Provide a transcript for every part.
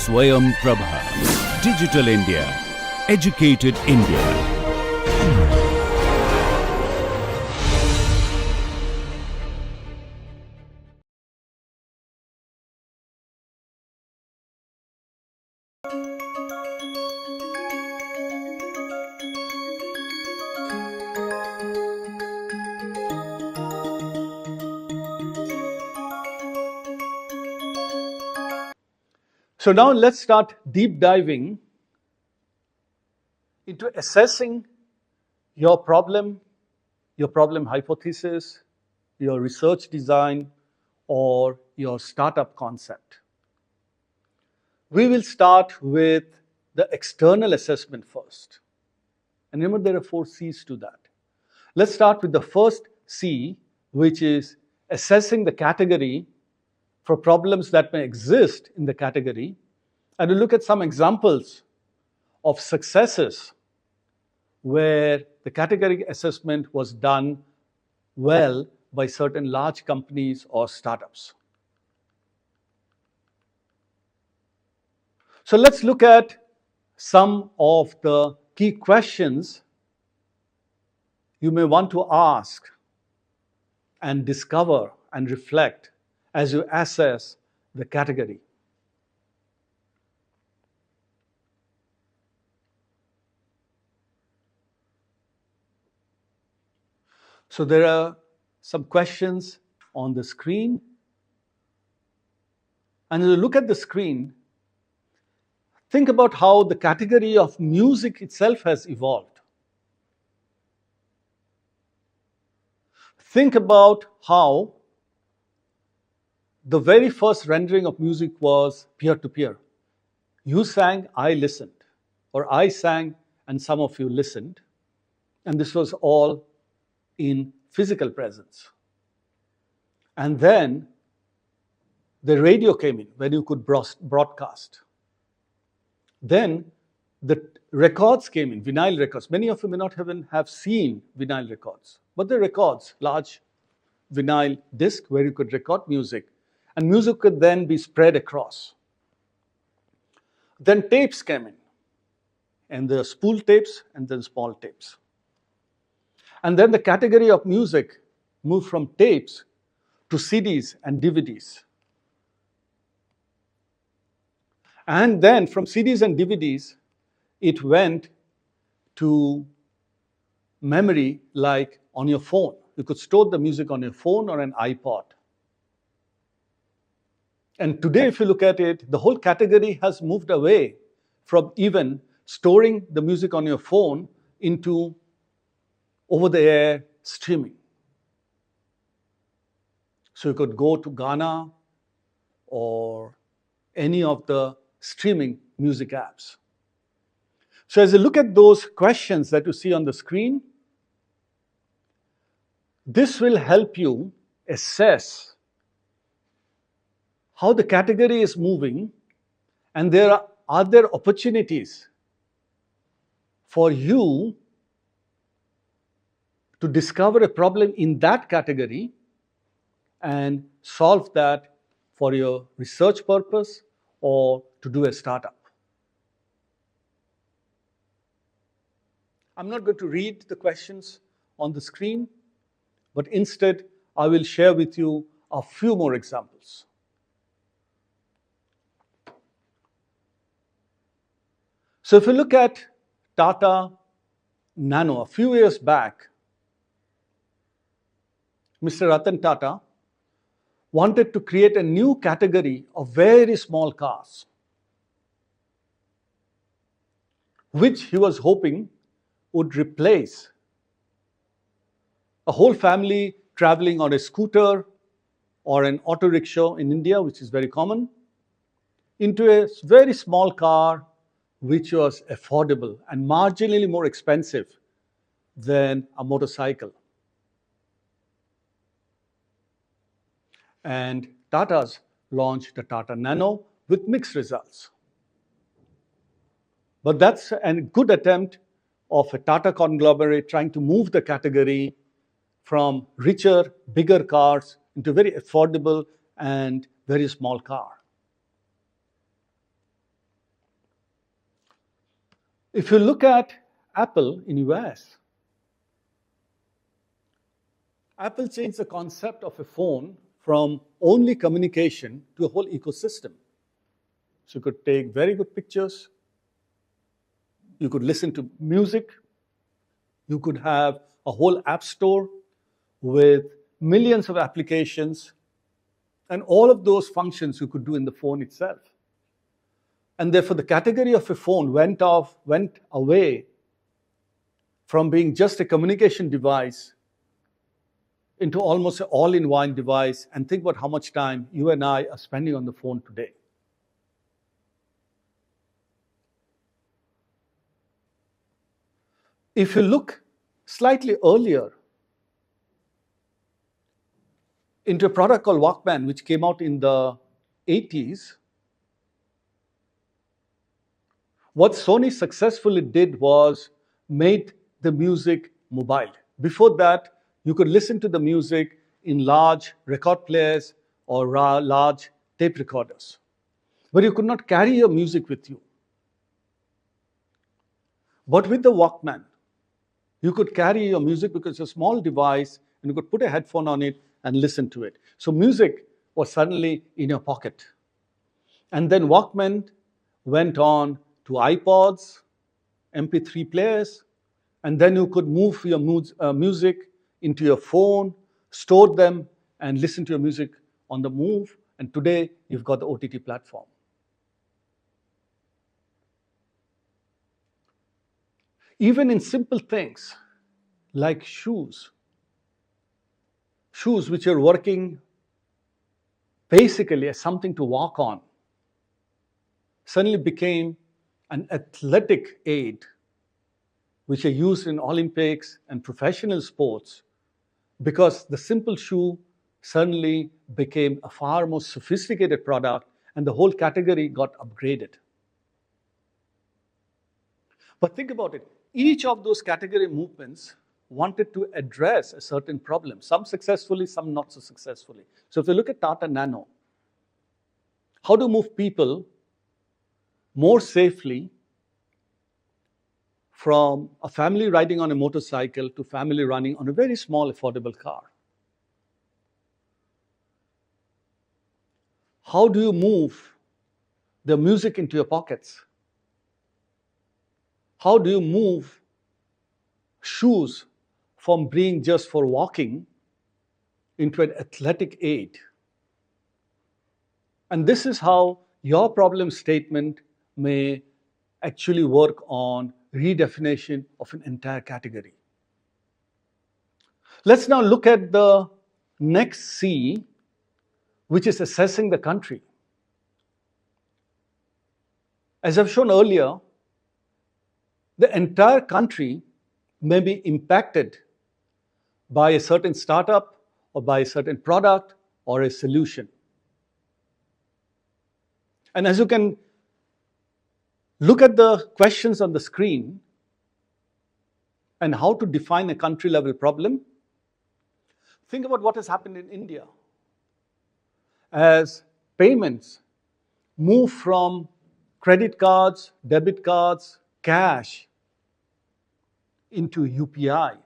SwayamPrabha. Digital India. Educated India. So now let's start deep diving into assessing your problem hypothesis, your research design, or your startup concept. We will start with the external assessment first. And remember, there are 4 C's to that. Let's start with the first C, which is assessing the category for problems that may exist in the category, and we'll look at some examples of successes where the category assessment was done well by certain large companies or startups. So let's look at some of the key questions you may want to ask and discover and reflect as you assess the category. So there are some questions on the screen. And as you look at the screen, think about how the category of music itself has evolved. Think about how the very first rendering of music was peer-to-peer. You sang, I listened, or I sang and some of you listened, and this was all in physical presence. And then the radio came in when you could broadcast. Then the records came in, vinyl records. Many of you may not even have seen vinyl records, but the records, large vinyl disc where you could record music, and music could then be spread across. Then tapes came in, and the spool tapes and then small tapes. And then the category of music moved from tapes to CDs and DVDs. And then from CDs and DVDs, it went to memory like on your phone. You could store the music on your phone or an iPod. And today, if you look at it, the whole category has moved away from even storing the music on your phone into over-the-air streaming. So you could go to Ghana or any of the streaming music apps. So as you look at those questions that you see on the screen, this will help you assess how the category is moving, and there are there opportunities for you to discover a problem in that category and solve that for your research purpose or to do a startup. I'm not going to read the questions on the screen, but instead I will share with you a few more examples. So if you look at Tata Nano, a few years back, Mr. Ratan Tata wanted to create a new category of very small cars, which he was hoping would replace a whole family traveling on a scooter or an auto rickshaw in India, which is very common, into a very small car which was affordable and marginally more expensive than a motorcycle. And Tata's launched the Tata Nano with mixed results. But that's a good attempt of a Tata conglomerate trying to move the category from richer, bigger cars into very affordable and very small car. If you look at Apple in US, Apple changed the concept of a phone from only communication to a whole ecosystem. So you could take very good pictures, you could listen to music, you could have a whole app store with millions of applications, and all of those functions you could do in the phone itself. And therefore, the category of a phone went away from being just a communication device into almost an all-in-one device. And think about how much time you and I are spending on the phone today. If you look slightly earlier into a product called Walkman, which came out in the 80s, what Sony successfully did was made the music mobile. Before that, you could listen to the music in large record players or large tape recorders, but you could not carry your music with you. But with the Walkman, you could carry your music because it's a small device and you could put a headphone on it and listen to it. So music was suddenly in your pocket. And then Walkman went on to iPods, MP3 players, and then you could move your music into your phone, store them, and listen to your music on the move. And today, you've got the OTT platform. Even in simple things like shoes which are working basically as something to walk on, suddenly became an athletic aid which are used in Olympics and professional sports, because the simple shoe suddenly became a far more sophisticated product and the whole category got upgraded. But think about it. Each of those category movements wanted to address a certain problem, some successfully, some not so successfully. So if you look at Tata Nano, how to move people more safely from a family riding on a motorcycle to family running on a very small, affordable car. How do you move the music into your pockets? How do you move shoes from being just for walking into an athletic aid? And this is how your problem statement may actually work on redefinition of an entire category. Let's now look at the next C, which is assessing the country. As I've shown earlier, the entire country may be impacted by a certain startup or by a certain product or a solution. And as you can look at the questions on the screen and how to define a country level problem, think about what has happened in India. As payments move from credit cards, debit cards, cash into UPI.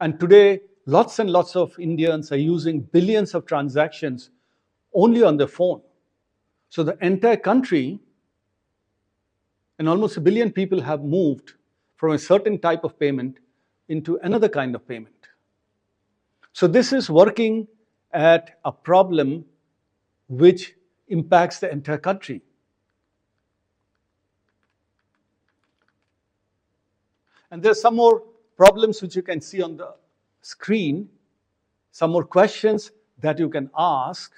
And today, lots and lots of Indians are using billions of transactions only on their phone. So the entire country and almost 1 billion people have moved from a certain type of payment into another kind of payment. So this is working at a problem which impacts the entire country. And there are some more problems which you can see on the screen, some more questions that you can ask.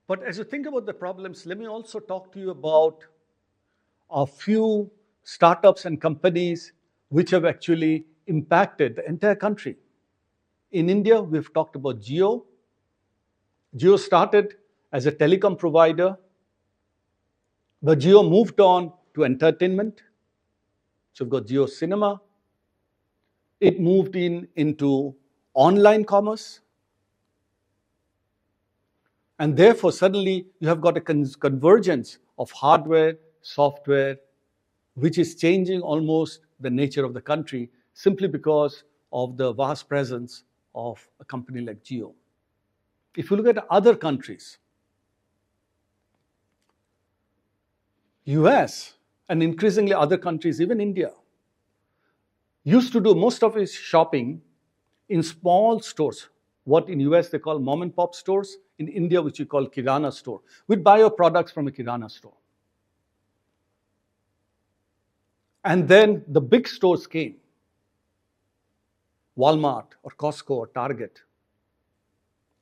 But as you think about the problems, let me also talk to you about a few startups and companies which have actually impacted the entire country. In India, we've talked about Jio. Jio started as a telecom provider, but Jio moved on to entertainment. So we've got Jio Cinema. It moved into online commerce. And therefore, suddenly you have got a convergence of hardware, software, which is changing almost the nature of the country simply because of the vast presence of a company like Jio. If you look at other countries, US and increasingly other countries, even India, used to do most of its shopping in small stores, what in US they call mom and pop stores, in India which we call Kirana store. We'd buy our products from a Kirana store. And then the big stores came, Walmart or Costco or Target.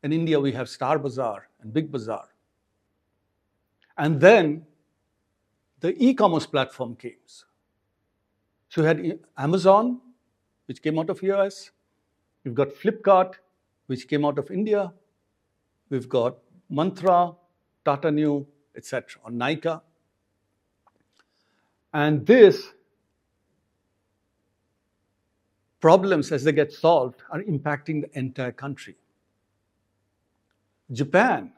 In India we have Star Bazaar and Big Bazaar. And then the e-commerce platform came. So you had Amazon, which came out of US. You've got Flipkart, which came out of India. We've got Mantra, Tata Neu, etc., or Nykaa. And these problems, as they get solved, are impacting the entire country. Japan,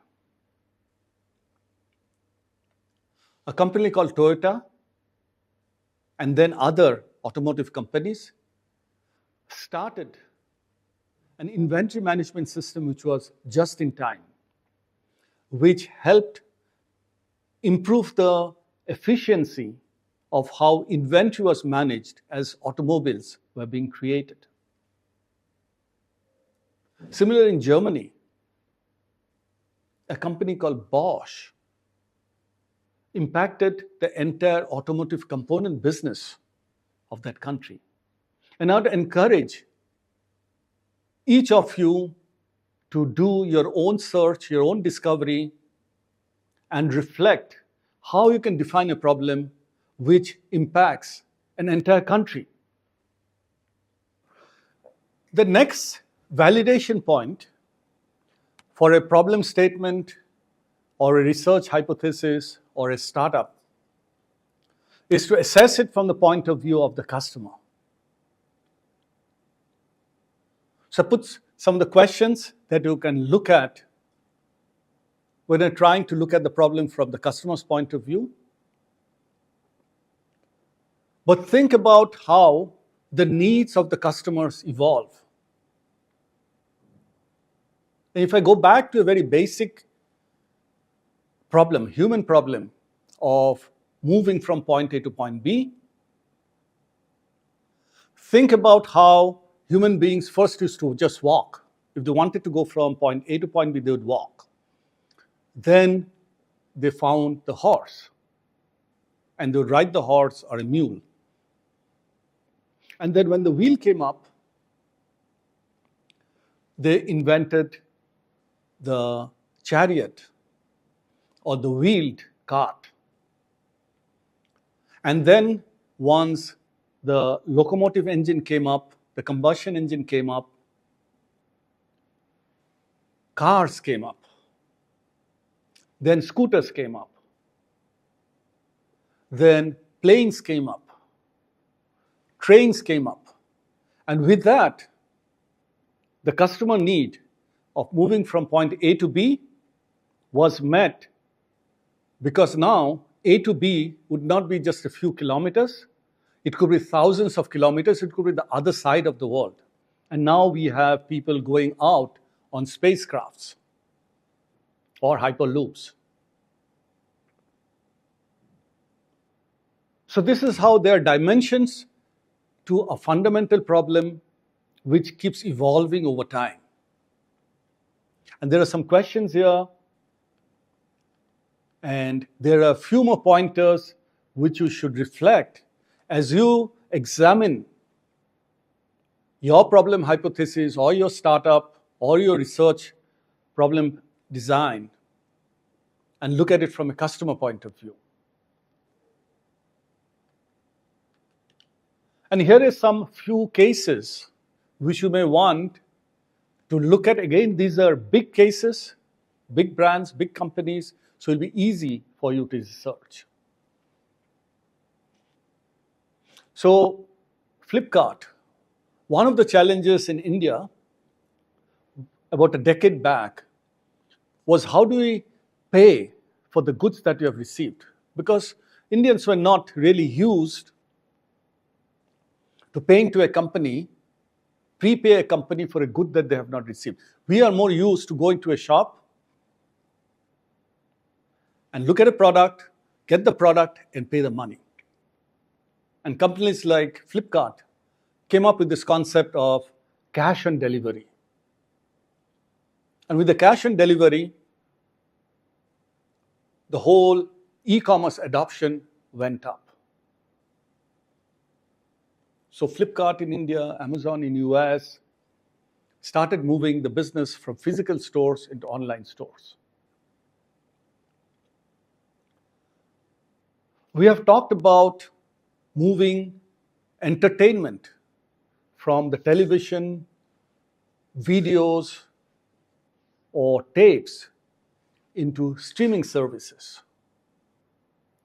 a company called Toyota, and then other automotive companies started an inventory management system which was just in time, which helped improve the efficiency of how inventory was managed as automobiles were being created. Similarly, in Germany, a company called Bosch impacted the entire automotive component business of that country. And I would encourage each of you to do your own search, your own discovery, and reflect how you can define a problem which impacts an entire country. The next validation point for a problem statement or a research hypothesis or a startup is to assess it from the point of view of the customer. So put some of the questions that you can look at when you're trying to look at the problem from the customer's point of view. But think about how the needs of the customers evolve. And if I go back to a very basic problem, human problem of moving from point A to point B, think about how human beings first used to just walk. If they wanted to go from point A to point B, they would walk. Then they found the horse, and they would ride the horse or a mule. And then when the wheel came up, they invented the chariot or the wheeled cart. And then once the locomotive engine came up, the combustion engine came up, cars came up, then scooters came up, then planes came up, trains came up. And with that, the customer need of moving from point A to B was met, because now A to B would not be just a few kilometers. It could be thousands of kilometers. It could be the other side of the world. And now we have people going out on spacecrafts or hyperloops. So this is how there are dimensions to a fundamental problem which keeps evolving over time. And there are some questions here, and there are a few more pointers which you should reflect as you examine your problem hypothesis or your startup or your research problem design and look at it from a customer point of view. And here are some few cases which you may want to look at. Again, these are big cases, big brands, big companies, so it'll be easy for you to research. So, Flipkart, one of the challenges in India about a decade back was how do we pay for the goods that we have received? Because Indians were not really used to paying to a company, prepay a company for a good that they have not received. We are more used to going to a shop and look at a product, get the product, and pay the money. And companies like Flipkart came up with this concept of cash on delivery. And with the cash on delivery, the whole e-commerce adoption went up. So Flipkart in India, Amazon in US started moving the business from physical stores into online stores. We have talked about moving entertainment from the television, videos, or tapes into streaming services.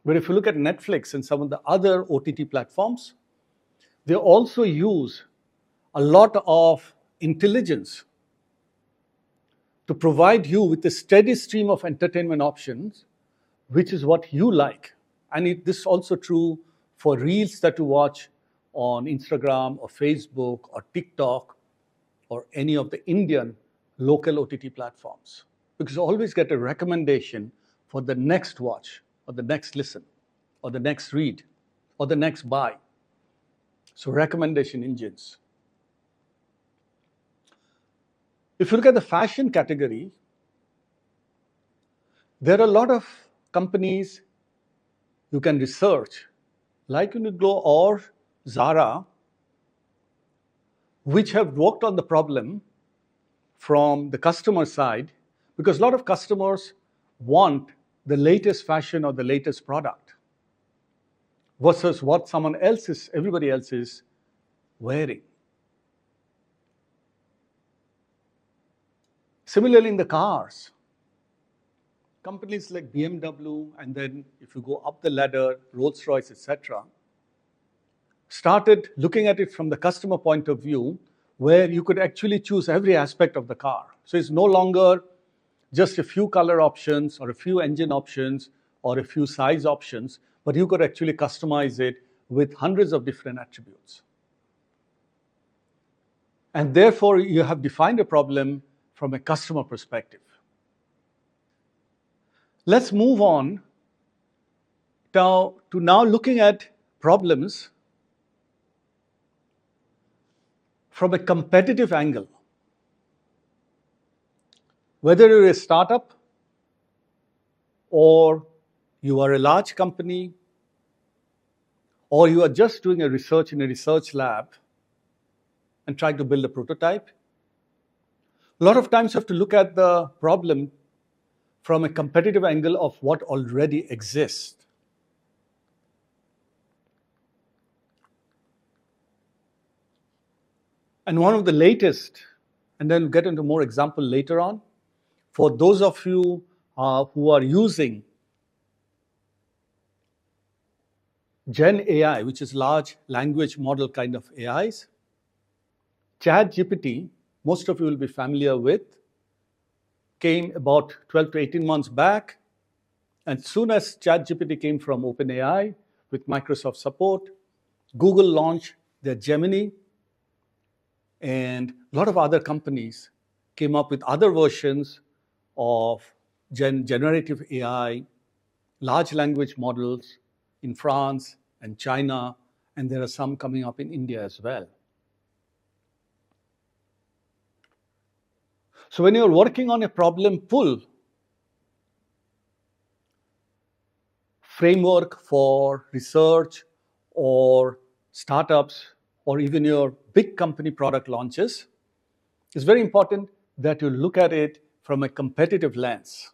But if you look at Netflix and some of the other OTT platforms, they also use a lot of intelligence to provide you with a steady stream of entertainment options, which is what you like. And this is also true for reels that you watch on Instagram or Facebook or TikTok or any of the Indian local OTT platforms. Because you always get a recommendation for the next watch or the next listen or the next read or the next buy. So recommendation engines. If you look at the fashion category, there are a lot of companies you can research, like Uniqlo or Zara, which have worked on the problem from the customer side, because a lot of customers want the latest fashion or the latest product versus what everybody else is wearing. Similarly, in the cars, companies like BMW, and then if you go up the ladder, Rolls-Royce, etc., started looking at it from the customer point of view, where you could actually choose every aspect of the car. So it's no longer just a few color options or a few engine options or a few size options, but you could actually customize it with hundreds of different attributes. And therefore, you have defined a problem from a customer perspective. Let's move on to now looking at problems from a competitive angle. Whether you're a startup or you are a large company or you are just doing a research in a research lab and trying to build a prototype, a lot of times you have to look at the problem from a competitive angle of what already exists. And one of the latest, and then we'll get into more example later on, for those of you who are using Gen AI, which is large language model kind of AIs, ChatGPT, most of you will be familiar with, came about 12 to 18 months back. And soon as ChatGPT came from OpenAI with Microsoft support, Google launched their Gemini, and a lot of other companies came up with other versions of generative AI, large language models in France and China, and there are some coming up in India as well. So when you're working on a problem pull framework for research or startups or even your big company product launches, it's very important that you look at it from a competitive lens.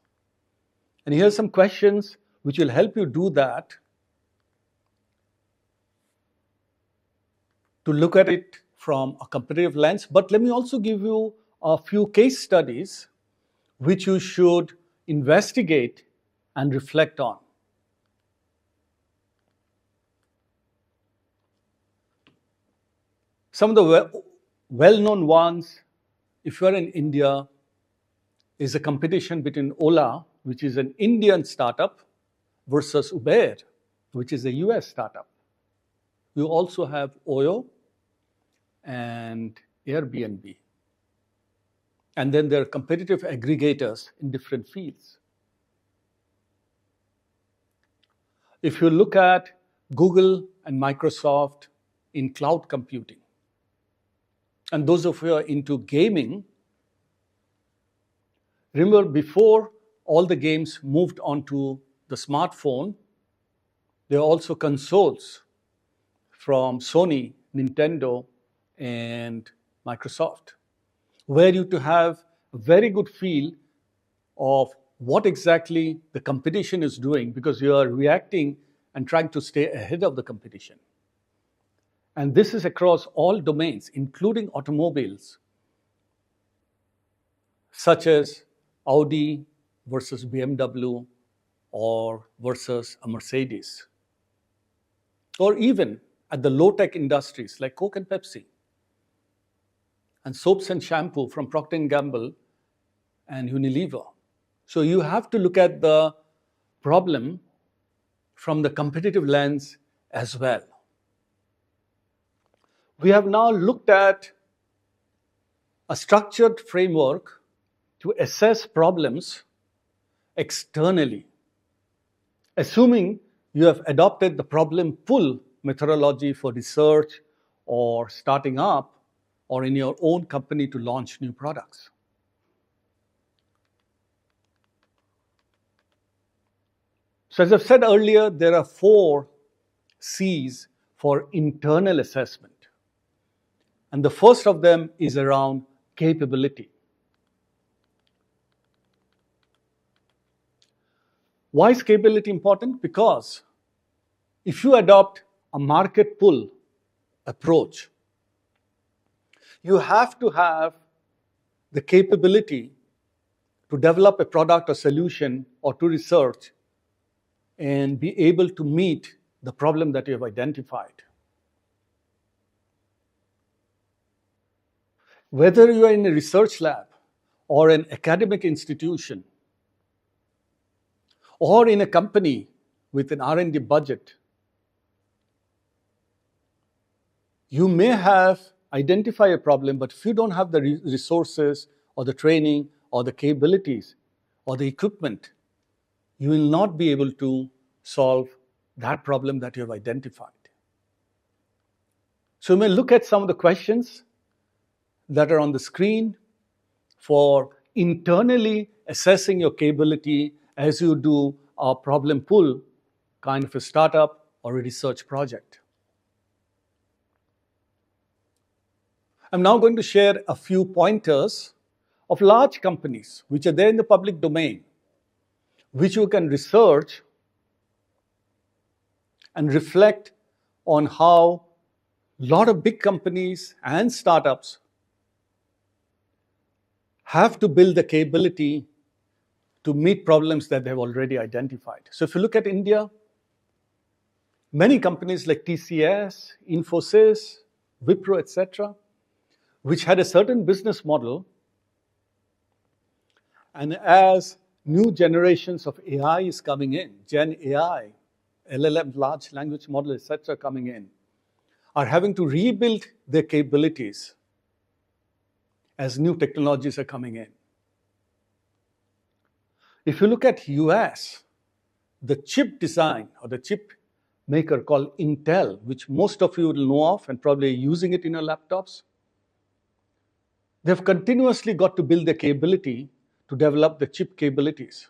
And here are some questions which will help you do that, to look at it from a competitive lens. But let me also give you a few case studies which you should investigate and reflect on. Some of the well-known ones, if you're in India, is a competition between Ola, which is an Indian startup, versus Uber, which is a US startup. You also have Oyo and Airbnb. And then there are competitive aggregators in different fields. If you look at Google and Microsoft in cloud computing, and those of you who are into gaming, remember before all the games moved onto the smartphone, there are also consoles from Sony, Nintendo, and Microsoft, where you to have a very good feel of what exactly the competition is doing, because you are reacting and trying to stay ahead of the competition. And this is across all domains, including automobiles, such as Audi versus BMW or versus a Mercedes. Or even at the low-tech industries like Coke and Pepsi, and soaps and shampoo from Procter & Gamble and Unilever. So you have to look at the problem from the competitive lens as well. We have now looked at a structured framework to assess problems externally, assuming you have adopted the problem pull methodology for research or starting up or in your own company to launch new products. So as I've said earlier, there are 4 C's for internal assessment. And the first of them is around capability. Why is capability important? Because if you adopt a market pull approach, you have to have the capability to develop a product or solution or to research and be able to meet the problem that you have identified. Whether you are in a research lab or an academic institution or in a company with an R&D budget, you may have identified a problem, but if you don't have the resources or the training or the capabilities or the equipment, you will not be able to solve that problem that you have identified. So we may look at some of the questions that are on the screen for internally assessing your capability as you do a problem pull kind of a startup or a research project. I'm now going to share a few pointers of large companies which are there in the public domain, which you can research and reflect on how a lot of big companies and startups have to build the capability to meet problems that they've already identified. So if you look at India, many companies like TCS, Infosys, Wipro, etc., which had a certain business model, and as new generations of AI is coming in, Gen AI, LLM, large language model, etc., coming in, are having to rebuild their capabilities as new technologies are coming in. If you look at US, the chip design or the chip maker called Intel, which most of you will know of and probably using it in your laptops, they've continuously got to build the capability to develop the chip capabilities.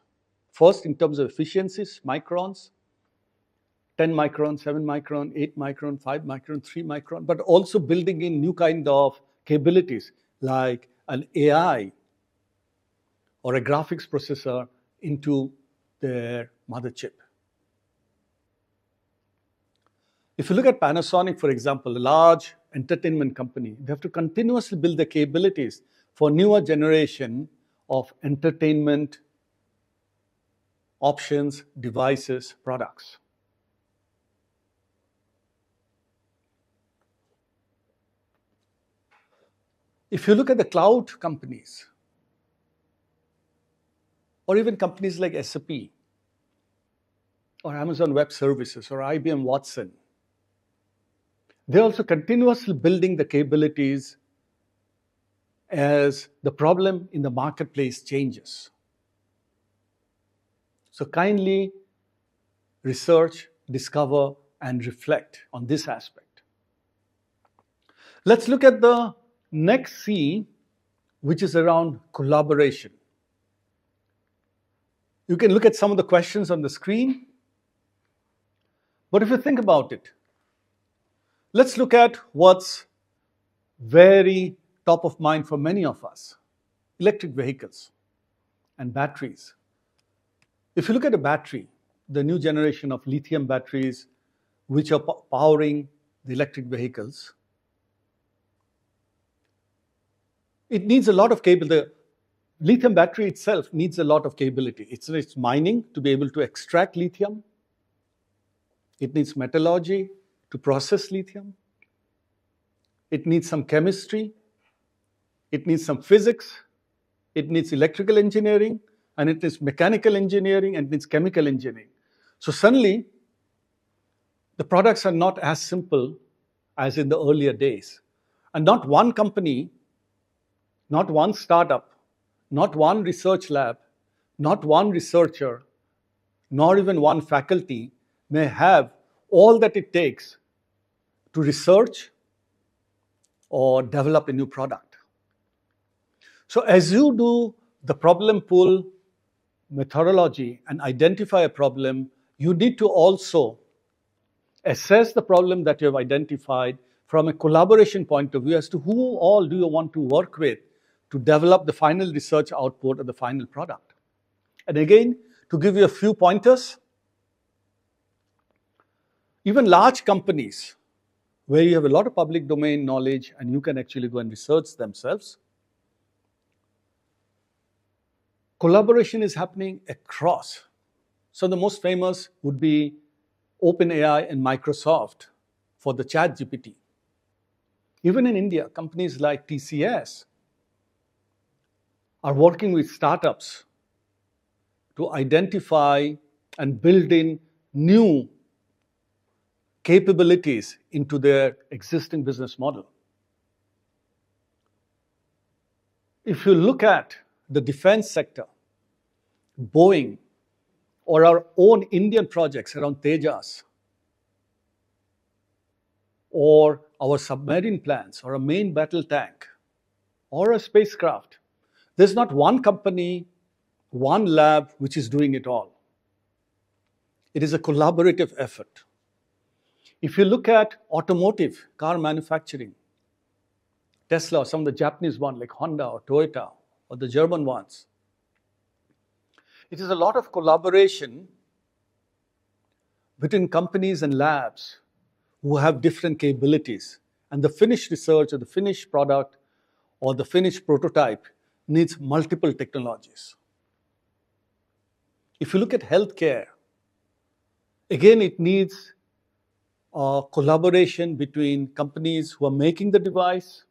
First, in terms of efficiencies, microns, 10 micron, 7 micron, 8 micron, 5 micron, 3 micron, but also building in new kind of capabilities like an AI or a graphics processor into their mother chip. If you look at Panasonic, for example, a large entertainment company, they have to continuously build the capabilities for newer generation of entertainment options, devices, products. If you look at the cloud companies, or even companies like SAP or Amazon Web Services or IBM Watson. They're also continuously building the capabilities as the problem in the marketplace changes. So kindly research, discover, and reflect on this aspect. Let's look at the next C, which is around collaboration. You can look at some of the questions on the screen, but if you think about it, let's look at what's very top of mind for many of us: electric vehicles and batteries. If you look at a battery, the new generation of lithium batteries which are powering the electric vehicles, it needs a lot of cable. The lithium battery itself needs a lot of capability. It's mining to be able to extract lithium. It needs metallurgy to process lithium. It needs some chemistry. It needs some physics. It needs electrical engineering, and it needs mechanical engineering, and it needs chemical engineering. So suddenly, the products are not as simple as in the earlier days. And not one company, not one startup, not one research lab, not one researcher, nor even one faculty may have all that it takes to research or develop a new product. So as you do the problem pool methodology and identify a problem, you need to also assess the problem that you have identified from a collaboration point of view as to who all do you want to work with to develop the final research output or the final product. And again, to give you a few pointers, even large companies where you have a lot of public domain knowledge and you can actually go and research themselves, collaboration is happening across. So the most famous would be OpenAI and Microsoft for the ChatGPT. Even in India, companies like TCS are working with startups to identify and build in new capabilities into their existing business model. If you look at the defense sector, Boeing, or our own Indian projects around Tejas, or our submarine plants, or a main battle tank, or a spacecraft, there's not one company, one lab which is doing it all. It is a collaborative effort. If you look at automotive, car manufacturing, Tesla, or some of the Japanese ones like Honda or Toyota, or the German ones, it is a lot of collaboration between companies and labs who have different capabilities. And the finished research or the finished product or the finished prototype needs multiple technologies. If you look at healthcare, again, it needs a collaboration between companies who are making the device,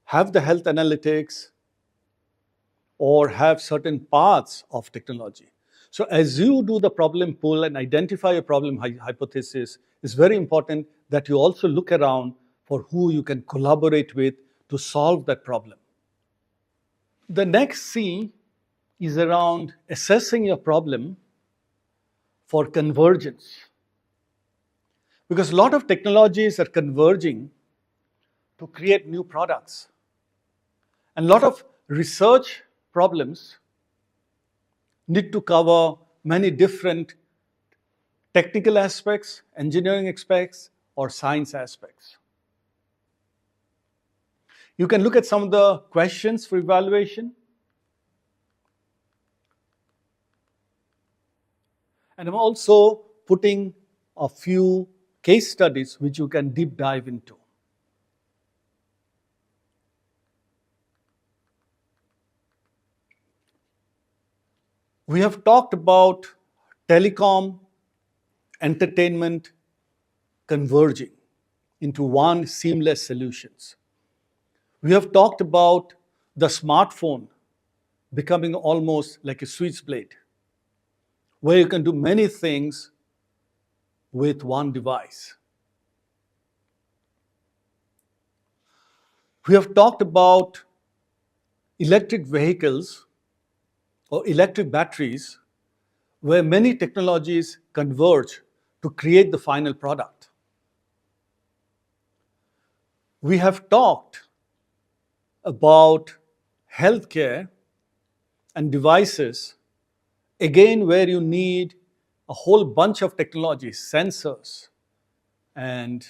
have the health analytics, or have certain parts of technology. So as you do the problem pool and identify a problem hypothesis, it's very important that you also look around for who you can collaborate with to solve that problem. The next C is around assessing your problem for convergence. Because a lot of technologies are converging to create new products. And a lot of research problems need to cover many different technical aspects, engineering aspects, or science aspects. You can look at some of the questions for evaluation. And I'm also putting a few case studies which you can deep dive into. We have talked about telecom, entertainment converging into one seamless solutions. We have talked about the smartphone becoming almost like a switchblade, where you can do many things with one device. We have talked about electric vehicles or electric batteries, where many technologies converge to create the final product. We have talked about healthcare and devices, again, where you need a whole bunch of technologies, sensors and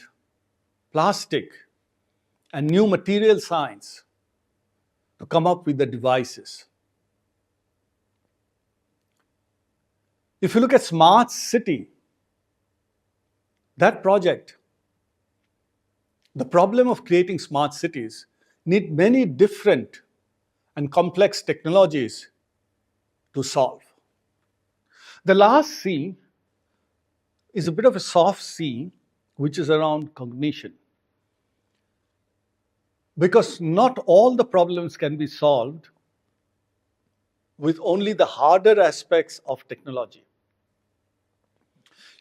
plastic and new material science to come up with the devices. If you look at smart city, that project, the problem of creating smart cities need many different and complex technologies to solve. The last C is a bit of a soft C, which is around cognition. Because not all the problems can be solved with only the harder aspects of technology.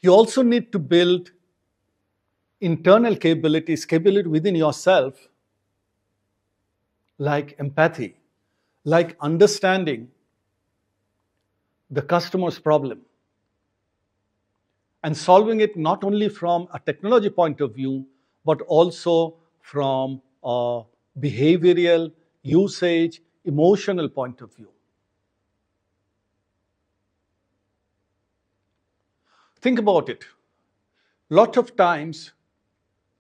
You also need to build internal capabilities within yourself, like empathy, like understanding the customer's problem, and solving it not only from a technology point of view, but also from a behavioral, usage, emotional point of view. Think about it. Lot of times,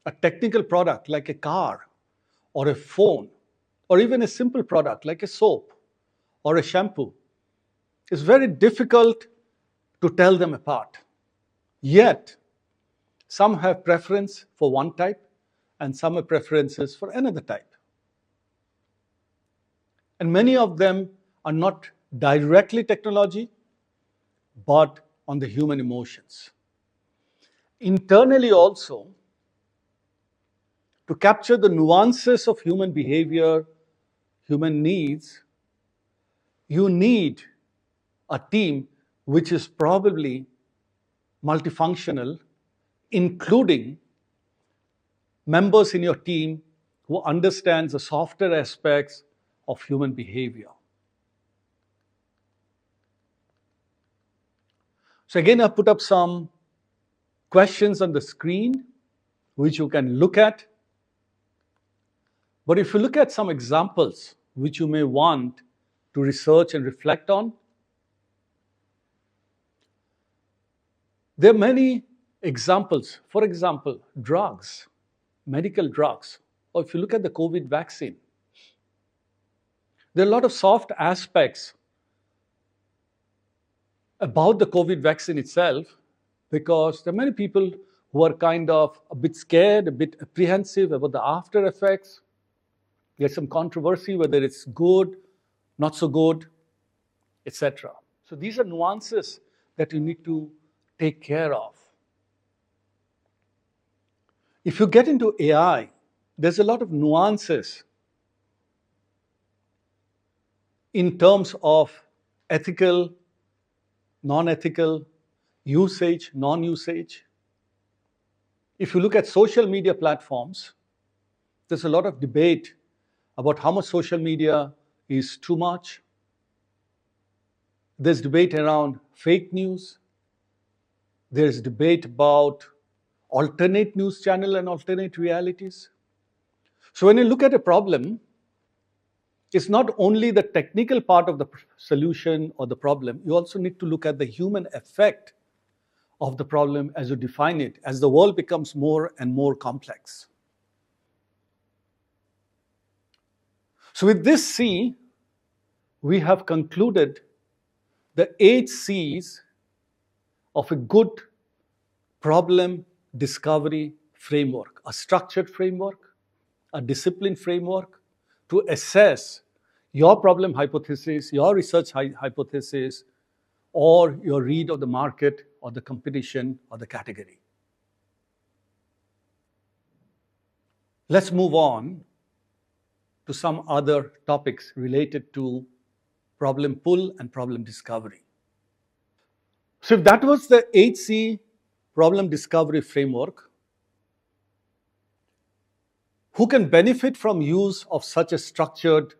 a technical product like a car or a phone, or even a simple product like a soap or a shampoo, is very difficult to tell them apart. Yet, some have preference for one type and some have preferences for another type. And many of them are not directly technology, but on the human emotions. Internally also, to capture the nuances of human behavior, human needs, you need a team which is probably multifunctional, including members in your team who understand the softer aspects of human behavior. So again, I've put up some questions on the screen which you can look at. But if you look at some examples which you may want to research and reflect on, there are many examples. For example, drugs, medical drugs, or if you look at the COVID vaccine, there are a lot of soft aspects about the COVID vaccine itself, because there are many people who are kind of a bit scared, a bit apprehensive about the after effects. There's some controversy whether it's good, not so good, etc. So these are nuances that you need to take care of. If you get into AI, there's a lot of nuances in terms of ethical, non-ethical, usage, non-usage. If you look at social media platforms, there's a lot of debate about how much social media is too much. There's debate around fake news. There's debate about alternate news channel and alternate realities. So when you look at a problem, it's not only the technical part of the solution or the problem, you also need to look at the human effect of the problem as you define it, as the world becomes more and more complex. So with this C, we have concluded the 8 C's of a good problem discovery framework, a structured framework, a disciplined framework to assess your problem hypothesis, your research hypothesis, or your read of the market or the competition or the category. Let's move on to some other topics related to problem pull, and problem discovery. So if that was the 8C problem discovery framework, who can benefit from use of such a structured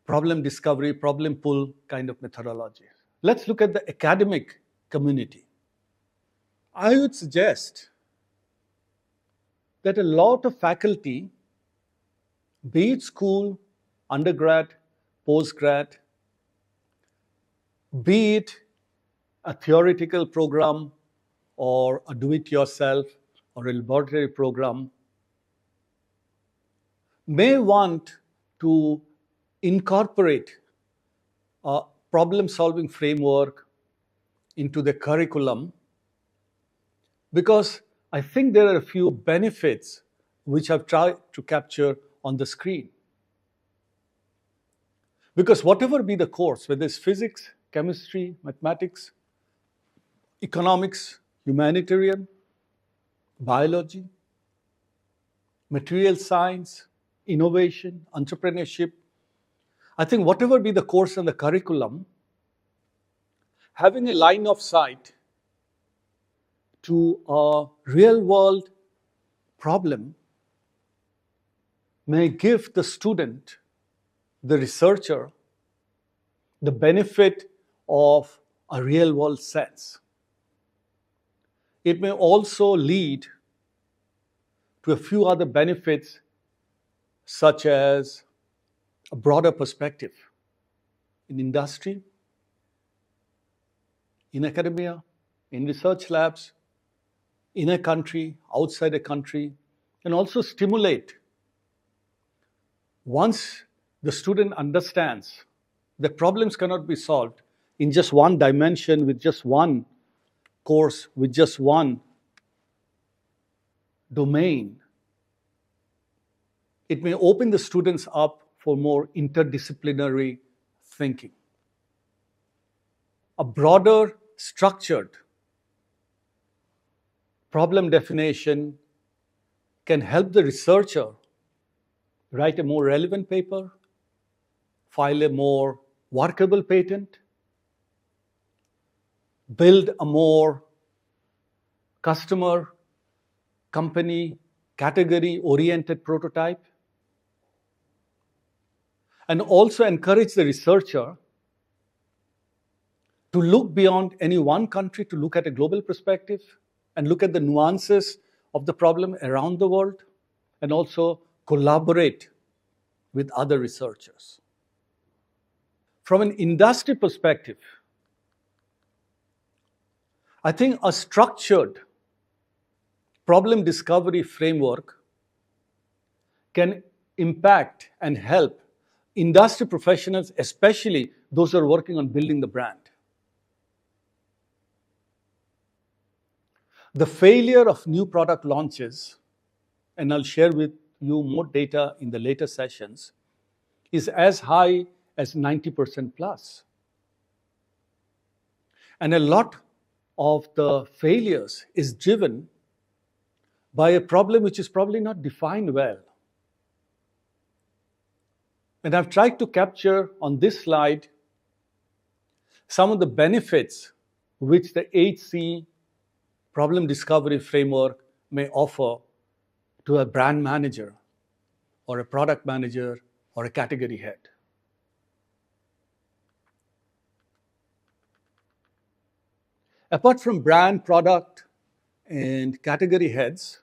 problem discovery, problem pull kind of methodology? Let's look at the academic community. I would suggest that a lot of faculty, be it school, undergrad, postgrad, be it a theoretical program or a do-it-yourself or a laboratory program, may want to incorporate a problem-solving framework into the curriculum, because I think there are a few benefits which I've tried to capture on the screen. Because whatever be the course, whether it's physics, chemistry, mathematics, economics, humanitarian, biology, material science, innovation, entrepreneurship, I think whatever be the course and the curriculum, having a line of sight to a real-world problem may give the student, the researcher, the benefit of a real-world sense. It may also lead to a few other benefits, such as a broader perspective in industry, in academia, in research labs, in a country, outside a country, and also stimulate. Once the student understands that problems cannot be solved in just one dimension, with just one course, with just one domain, it may open the students up for more interdisciplinary thinking. A broader, structured problem definition can help the researcher write a more relevant paper, file a more workable patent, build a more customer, company, category-oriented prototype, and also encourage the researcher to look beyond any one country, to look at a global perspective and look at the nuances of the problem around the world, and also collaborate with other researchers. From an industry perspective, I think a structured problem discovery framework can impact and help industry professionals, especially those who are working on building the brand. The failure of new product launches, and I'll share with you more data in the later sessions, is as high as 90% plus. And a lot of the failures is driven by a problem which is probably not defined well. And I've tried to capture on this slide some of the benefits which the 8C problem discovery framework may offer to a brand manager or a product manager or a category head. Apart from brand, product, and category heads,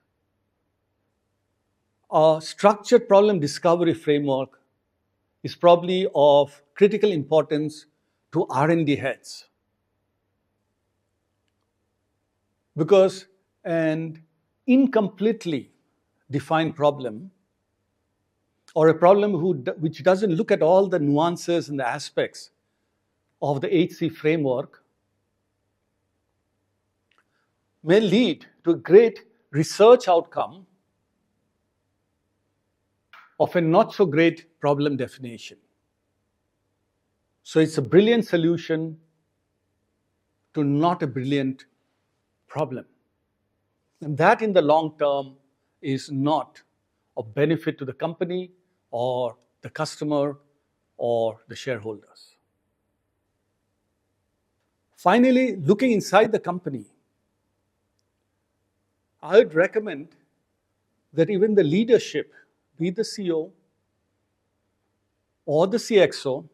a structured problem discovery framework is probably of critical importance to R&D heads. Because an incompletely defined problem, or a problem which doesn't look at all the nuances and the aspects of the 8C framework, may lead to a great research outcome of a not so great problem definition. So it's a brilliant solution to not a brilliant problem. And that in the long term is not of benefit to the company or the customer or the shareholders. Finally, looking inside the company, I would recommend that even the leadership, be the CEO or the CXO,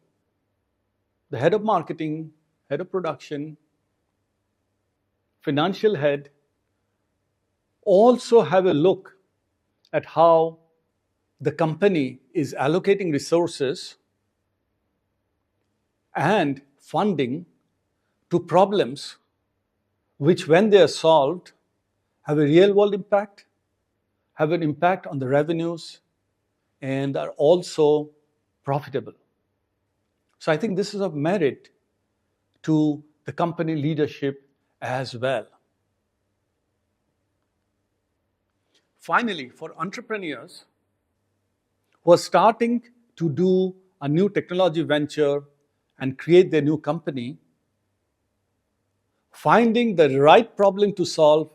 the head of marketing, head of production, financial head, also have a look at how the company is allocating resources and funding to problems which, when they are solved, have a real world impact, have an impact on the revenues, and are also profitable. So I think this is of merit to the company leadership as well. Finally, for entrepreneurs who are starting to do a new technology venture and create their new company, finding the right problem to solve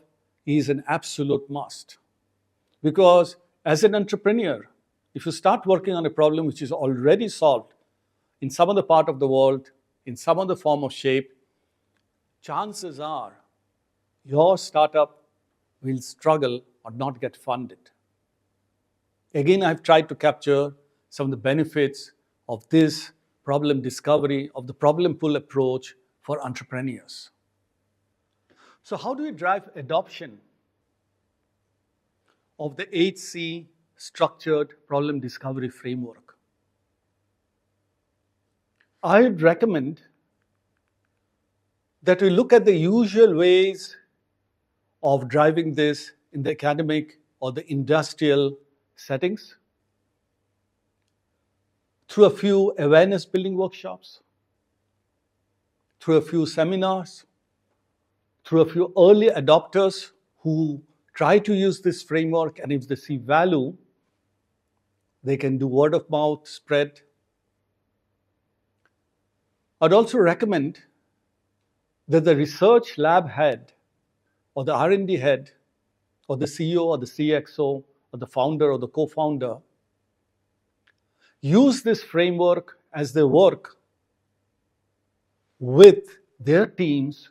is an absolute must. Because as an entrepreneur, if you start working on a problem which is already solved in some other part of the world, in some other form or shape, chances are your startup will struggle or not get funded. Again, I've tried to capture some of the benefits of this problem discovery, of the problem pull approach for entrepreneurs. So how do we drive adoption of the 8C structured problem discovery framework? I would recommend that we look at the usual ways of driving this in the academic or the industrial settings, through a few awareness building workshops, through a few seminars, through a few early adopters who try to use this framework, and if they see value, they can do word of mouth spread. I'd also recommend that the research lab head or the R&D head or the CEO or the CXO or the founder or the co-founder use this framework as they work with their teams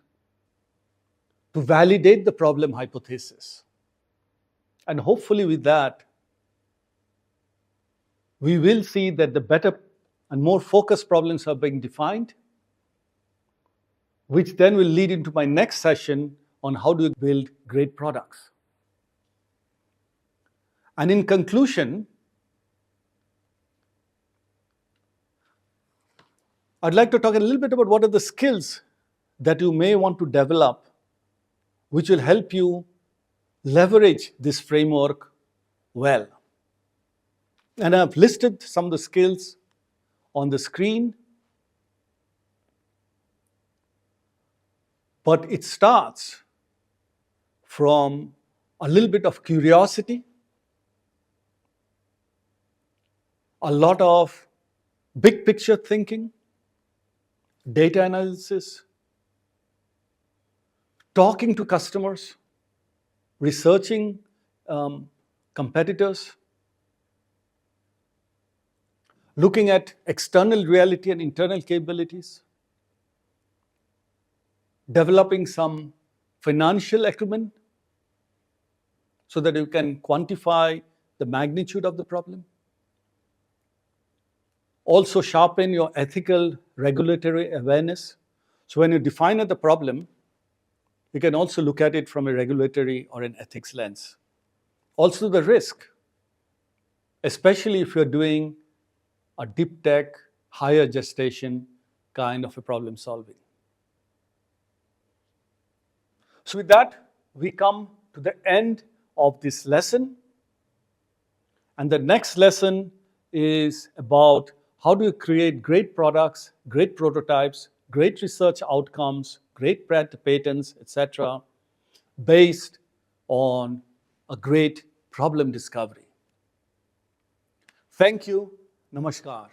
to validate the problem hypothesis. And hopefully with that, we will see that the better and more focused problems are being defined, which then will lead into my next session on how to build great products. And in conclusion, I'd like to talk a little bit about what are the skills that you may want to develop, which will help you leverage this framework well. And I've listed some of the skills on the screen, but it starts from a little bit of curiosity, a lot of big picture thinking, data analysis, talking to customers, researching competitors, looking at external reality and internal capabilities, developing some financial acumen so that you can quantify the magnitude of the problem. Also sharpen your ethical regulatory awareness. So when you define the problem, you can also look at it from a regulatory or an ethics lens. Also the risk, especially if you're doing a deep tech, higher gestation kind of a problem solving. So with that, we come to the end of this lesson. And the next lesson is about how do you create great products, great prototypes, great research outcomes, great patents, etc., based on a great problem discovery. Thank you. Namaskar.